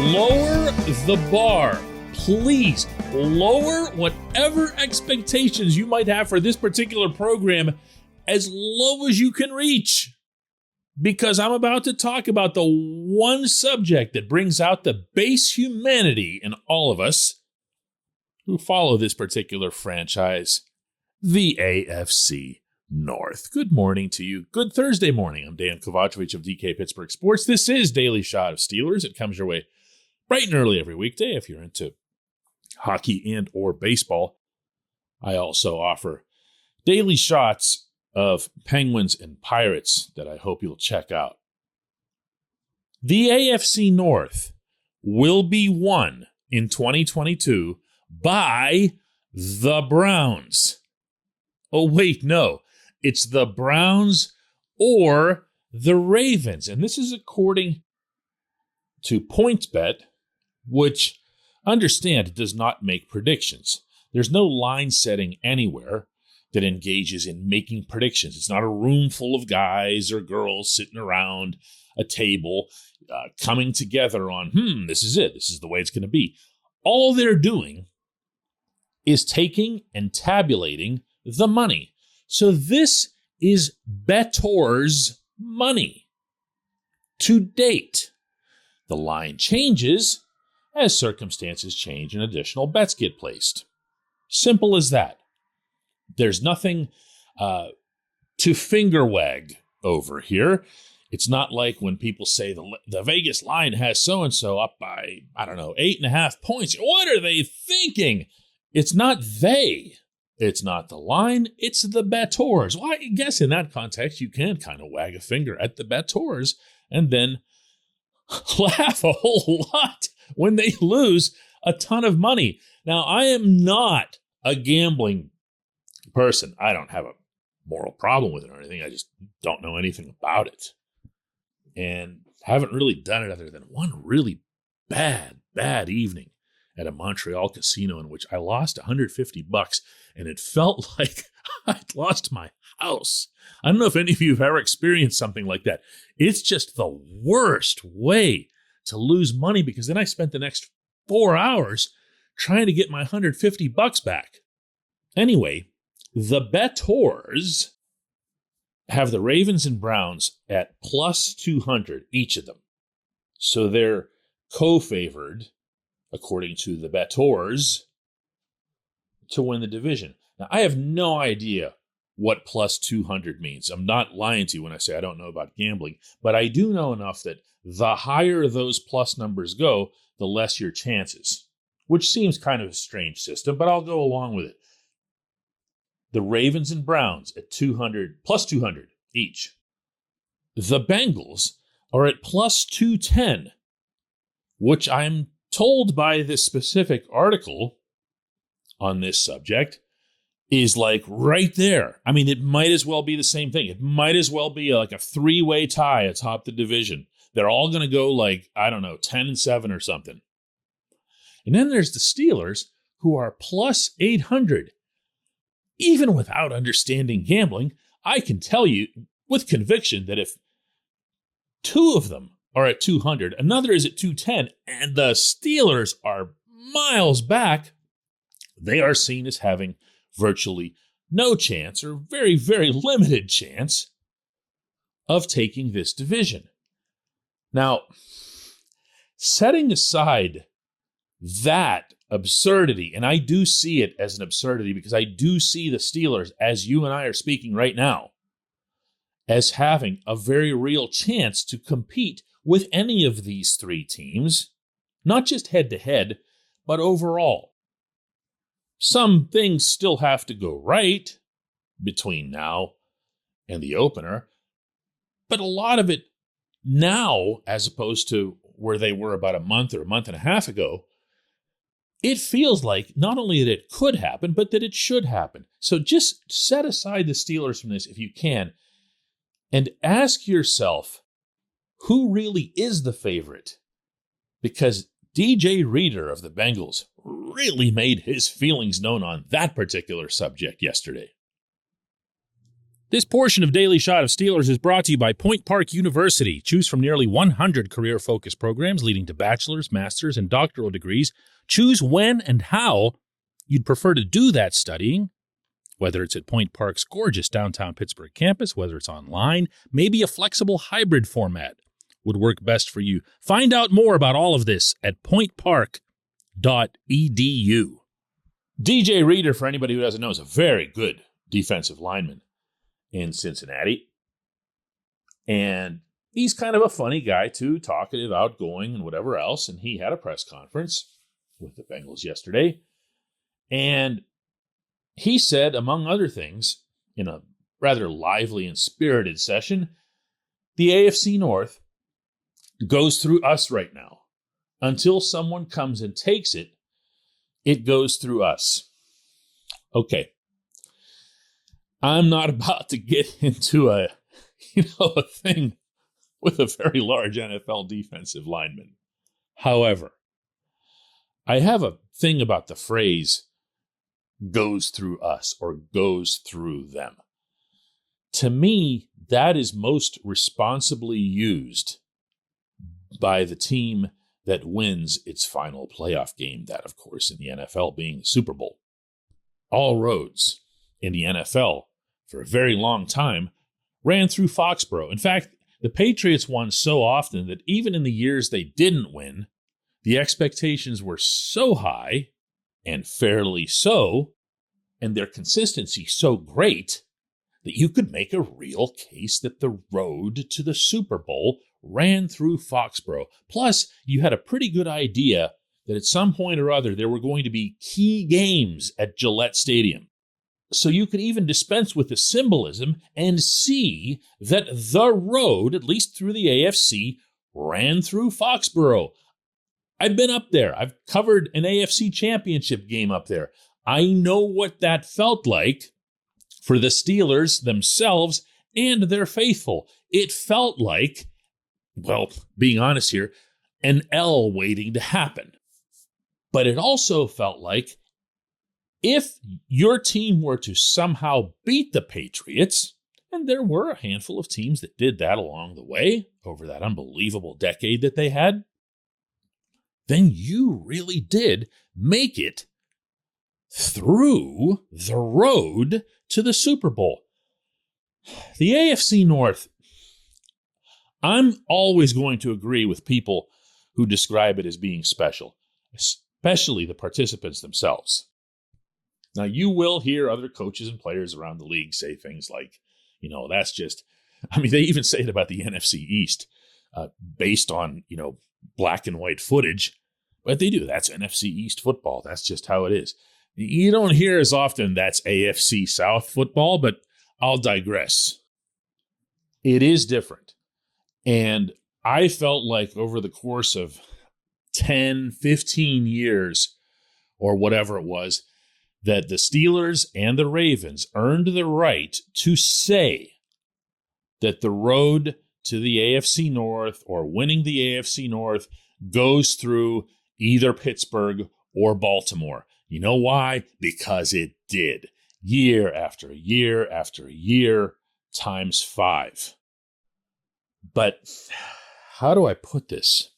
lower the bar. Please lower whatever expectations you might have for this particular program as low as you can reach. Because I'm about to talk about the one subject that brings out the base humanity in all of us who follow this particular franchise, the AFC North. Good morning to you. Good Thursday morning. I'm Dejan Kovacevic of DK Pittsburgh Sports. This is Daily Shot of Steelers. It comes your way bright and early every weekday if you're into hockey and or baseball. I also offer daily shots of Penguins and Pirates that I hope you'll check out. The AFC North will be won in 2022 by the Browns. Oh, wait, no. It's the Browns or the Ravens. And this is according to PointsBet, which, understand, does not make predictions. There's no line setting anywhere that engages in making predictions. It's not a room full of guys or girls sitting around a table coming together on, this is it. This is the way it's going to be. All they're doing is taking and tabulating the money. So this is bettors' money to date. The line changes as circumstances change and additional bets get placed. Simple as that. There's nothing to finger wag over here. It's not like when people say the Vegas line has so-and-so up by, 8.5 points. What are they thinking? It's not they. It's not the line. It's the bettors. Well, I guess in that context, you can kind of wag a finger at the bettors and then laugh a whole lot when they lose a ton of money. Now, I am not a gambling person. I don't have a moral problem with it or anything. I just don't know anything about it. And haven't really done it other than one really bad evening at a Montreal casino in which I lost $150 and it felt like I'd lost my house. I don't know if any of you have ever experienced something like that. It's just the worst way to lose money because then I spent the next 4 hours trying to get my $150 back. Anyway, the bettors have the Ravens and Browns at plus 200, each of them. So they're co-favored, according to the bettors, to win the division. Now, I have no idea what plus 200 means. I'm not lying to you when I say I don't know about gambling, but I do know enough that the higher those plus numbers go, the less your chances, which seems kind of a strange system, but I'll go along with it. The Ravens and Browns at 200, plus 200 each. The Bengals are at plus 210, which I'm told by this specific article on this subject is like right there. I mean, it might as well be the same thing. It might as well be like a three-way tie atop the division. They're all going to go like, 10-7 or something. And then there's the Steelers, who are plus 800. Even without understanding gambling, I can tell you with conviction that if two of them are at 200, another is at 210, and the Steelers are miles back, they are seen as having virtually no chance or very, very limited chance of taking this division. Now, setting aside that absurdity, and I do see it as an absurdity because I do see the Steelers, as you and I are speaking right now, as having a very real chance to compete with any of these three teams, not just head-to-head, but overall. Some things still have to go right between now and the opener, but a lot of it now, as opposed to where they were about a month or a month and a half ago, it feels like not only that it could happen, but that it should happen. So just set aside the Steelers from this if you can, and ask yourself, who really is the favorite? Because DJ Reader of the Bengals really made his feelings known on that particular subject yesterday. This portion of Daily Shot of Steelers is brought to you by Point Park University. Choose from nearly 100 career-focused programs leading to bachelor's, master's, and doctoral degrees. Choose when and how you'd prefer to do that studying, whether it's at Point Park's gorgeous downtown Pittsburgh campus, whether it's online, maybe a flexible hybrid format would work best for you. Find out more about all of this at pointpark.edu. DJ Reader, for anybody who doesn't know, is a very good defensive lineman in Cincinnati. And he's kind of a funny guy, too, talkative, outgoing, and whatever else. And he had a press conference with the Bengals yesterday. And he said, among other things, in a rather lively and spirited session, the AFC North goes through us right now. Until someone comes and takes it, it goes through us. Okay. I'm not about to get into a thing with a very large NFL defensive lineman. However, I have a thing about the phrase goes through us or goes through them. To me, that is most responsibly used by the team that wins its final playoff game. That, of course, in the NFL being the Super Bowl. All roads in the NFL for a very long time ran through Foxborough. In fact, the Patriots won so often that even in the years they didn't win, the expectations were so high, and fairly so, and their consistency so great, that you could make a real case that the road to the Super Bowl ran through Foxborough. Plus, you had a pretty good idea that at some point or other there were going to be key games at Gillette Stadium. So you could even dispense with the symbolism and see that the road, at least through the AFC, ran through Foxborough. I've been up there. I've covered an AFC championship game up there. I know what that felt like for the Steelers themselves and their faithful. It felt like, well, being honest here, an L waiting to happen. But it also felt like if your team were to somehow beat the Patriots, and there were a handful of teams that did that along the way over that unbelievable decade that they had, then you really did make it through the road to the Super Bowl. The AFC North, I'm always going to agree with people who describe it as being special, especially the participants themselves. Now, you will hear other coaches and players around the league say things like, that's just, they even say it about the NFC East based on, black and white footage, but they do. That's NFC East football. That's just how it is. You don't hear as often that's AFC South football, but I'll digress. It is different. And I felt like over the course of 10, 15 years or whatever it was, that the Steelers and the Ravens earned the right to say that the road to the AFC North or winning the AFC North goes through either Pittsburgh or Baltimore. You know why? Because it did. Year after year after year, times 5. But how do I put this?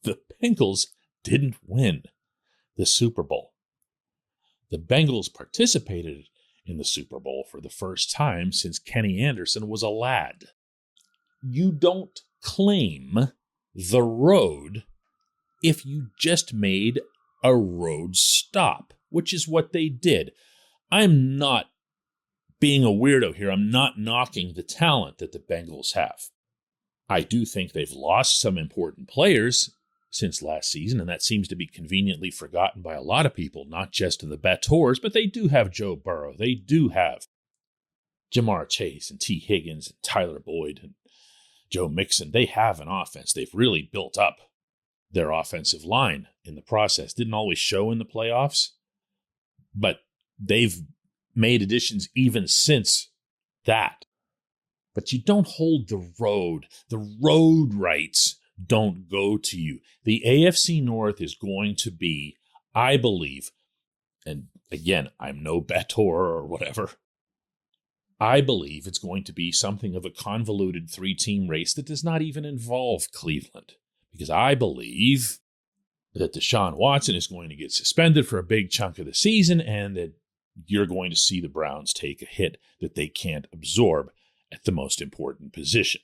The Bengals didn't win the Super Bowl. The Bengals participated in the Super Bowl for the first time since Kenny Anderson was a lad. You don't claim the road if you just made a road stop, which is what they did. I'm not being a weirdo here. I'm not knocking the talent that the Bengals have. I do think they've lost some important players since last season, and that seems to be conveniently forgotten by a lot of people, not just the bettors, but they do have Joe Burrow. They do have Jamar Chase and T. Higgins and Tyler Boyd and Joe Mixon. They have an offense. They've really built up their offensive line in the process. Didn't always show in the playoffs, but they've made additions even since that. But you don't hold the road. The road rights don't go to you. The AFC North is going to be, I believe, and again, I'm no bettor or whatever, I believe it's going to be something of a convoluted 3-team race that does not even involve Cleveland. Because I believe that Deshaun Watson is going to get suspended for a big chunk of the season and that you're going to see the Browns take a hit that they can't absorb at the most important position.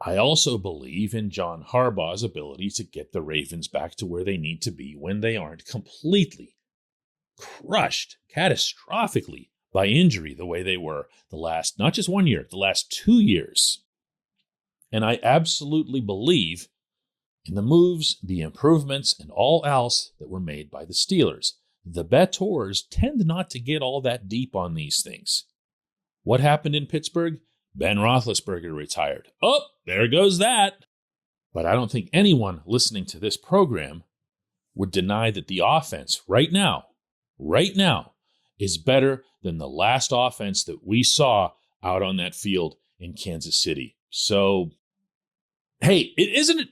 I also believe in John Harbaugh's ability to get the Ravens back to where they need to be when they aren't completely crushed catastrophically by injury the way they were the last, not just 1 year, the last 2 years. And I absolutely believe in the moves, the improvements, and all else that were made by the Steelers. The bettors tend not to get all that deep on these things. What happened in Pittsburgh? Ben Roethlisberger retired. Oh, there goes that. But I don't think anyone listening to this program would deny that the offense right now, is better than the last offense that we saw out on that field in Kansas City. So, hey, isn't it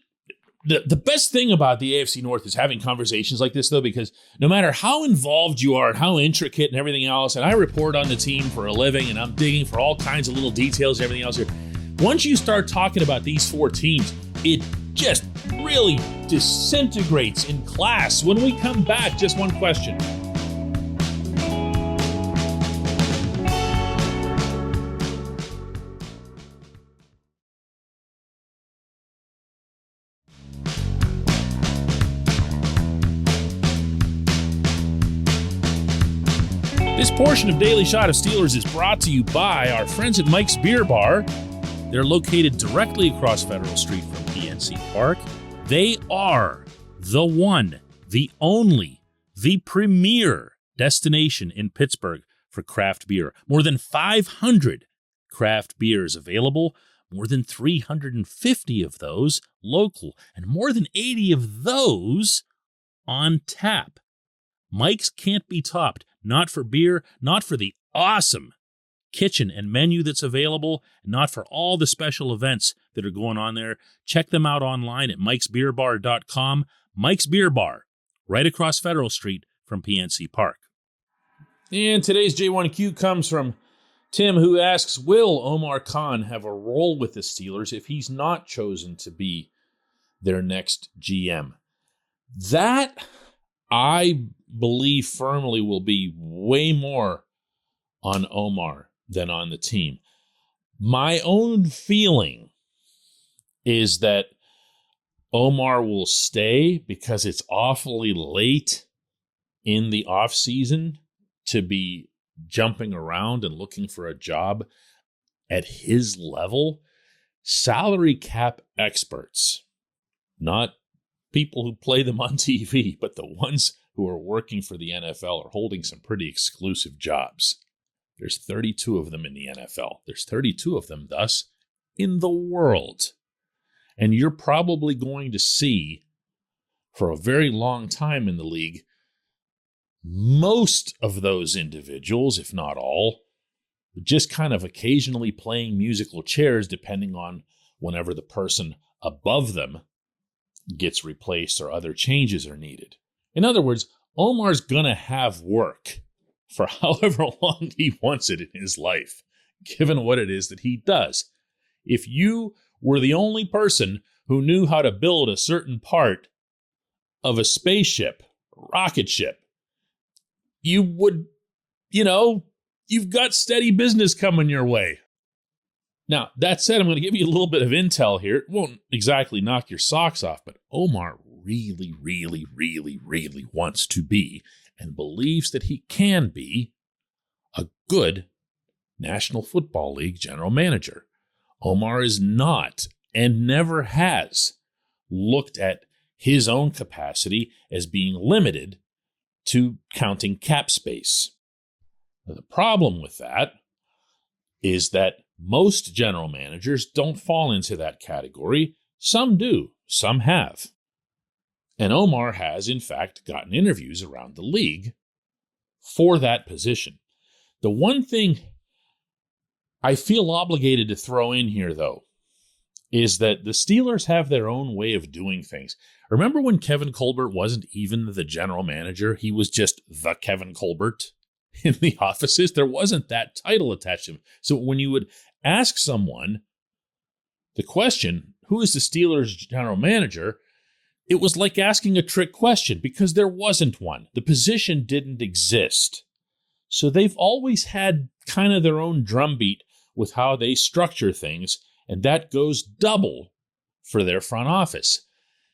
the best thing about the AFC North is having conversations like this, though, because no matter how involved you are and how intricate and everything else, and I report on the team for a living and I'm digging for all kinds of little details and everything else here, once you start talking about these 4 teams, it just really disintegrates in class. When we come back, just one question. This portion of Daily Shot of Steelers is brought to you by our friends at Mike's Beer Bar. They're located directly across Federal Street from PNC Park. They are the one, the only, the premier destination in Pittsburgh for craft beer. More than 500 craft beers available, more than 350 of those local, and more than 80 of those on tap. Mike's can't be topped. Not for beer, not for the awesome kitchen and menu that's available, not for all the special events that are going on there. Check them out online at mikesbeerbar.com. Mike's Beer Bar, right across Federal Street from PNC Park. And today's J1Q comes from Tim, who asks, will Omar Khan have a role with the Steelers if he's not chosen to be their next GM? That, I believe firmly, will be way more on Omar than on the team. My own feeling is that Omar will stay because it's awfully late in the offseason to be jumping around and looking for a job at his level. Salary cap experts, not people who play them on TV, but the ones who are working for the NFL, are holding some pretty exclusive jobs. There's 32 of them in the NFL. There's 32 of them, thus, in the world. And you're probably going to see, for a very long time in the league, most of those individuals, if not all, just kind of occasionally playing musical chairs depending on whenever the person above them gets replaced or other changes are needed. In other words, Omar's going to have work for however long he wants it in his life, given what it is that he does. If you were the only person who knew how to build a certain part of a spaceship, rocket ship, you would, you've got steady business coming your way. Now, that said, I'm going to give you a little bit of intel here. It won't exactly knock your socks off, but Omar really, really, really, really wants to be and believes that he can be a good National Football League general manager. Omar is not and never has looked at his own capacity as being limited to counting cap space. Now, the problem with that is that most general managers don't fall into that category. Some do. Some have. And Omar has, in fact, gotten interviews around the league for that position. The one thing I feel obligated to throw in here, though, is that the Steelers have their own way of doing things. Remember when Kevin Colbert wasn't even the general manager? He was just the Kevin Colbert. in the offices. There wasn't that title attached to him. So when you would ask someone the question, who is the Steelers general manager? It was like asking a trick question because there wasn't one. The position didn't exist. So they've always had kind of their own drumbeat with how they structure things, and that goes double for their front office.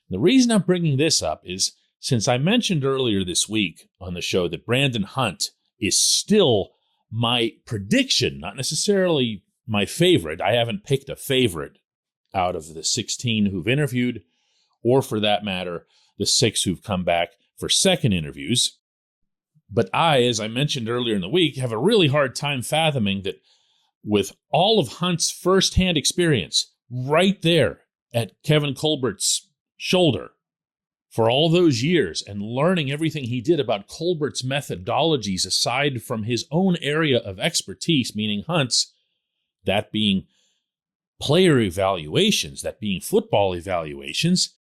The reason I'm bringing this up is since I mentioned earlier this week on the show that Brandon Hunt is still my prediction, not necessarily my favorite. I haven't picked a favorite out of the 16 who've interviewed, or for that matter, the 6 who've come back for second interviews. But I, as I mentioned earlier in the week, have a really hard time fathoming that with all of Hunt's firsthand experience right there at Kevin Colbert's shoulder for all those years and learning everything he did about Colbert's methodologies aside from his own area of expertise, meaning Hunt's, that being player evaluations, that being football evaluations,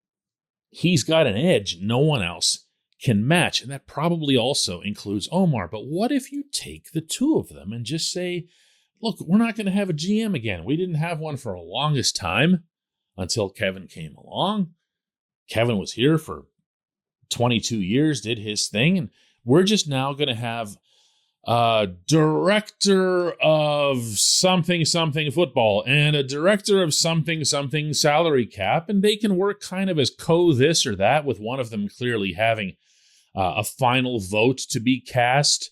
he's got an edge no one else can match. And that probably also includes Omar. But what if you take the two of them and just say, look, we're not going to have a GM again. We didn't have one for the longest time until Kevin came along. Kevin was here for 22 years, did his thing, and we're just now going to have a director of something football and a director of something salary cap, and they can work kind of as this or that, with one of them clearly having a final vote to be cast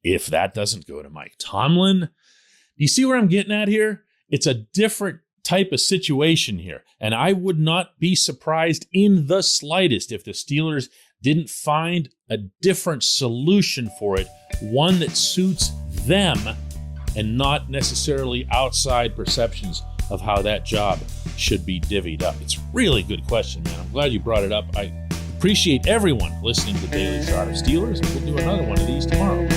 if that doesn't go to Mike Tomlin. You see where I'm getting at here? It's a different type of situation here, and I would not be surprised in the slightest if the Steelers didn't find a different solution for it, one that suits them and not necessarily outside perceptions of how that job should be divvied up. It's a really good question, man. I'm glad you brought it up. I appreciate everyone listening to Daily Shot of Steelers, and we'll do another one of these tomorrow.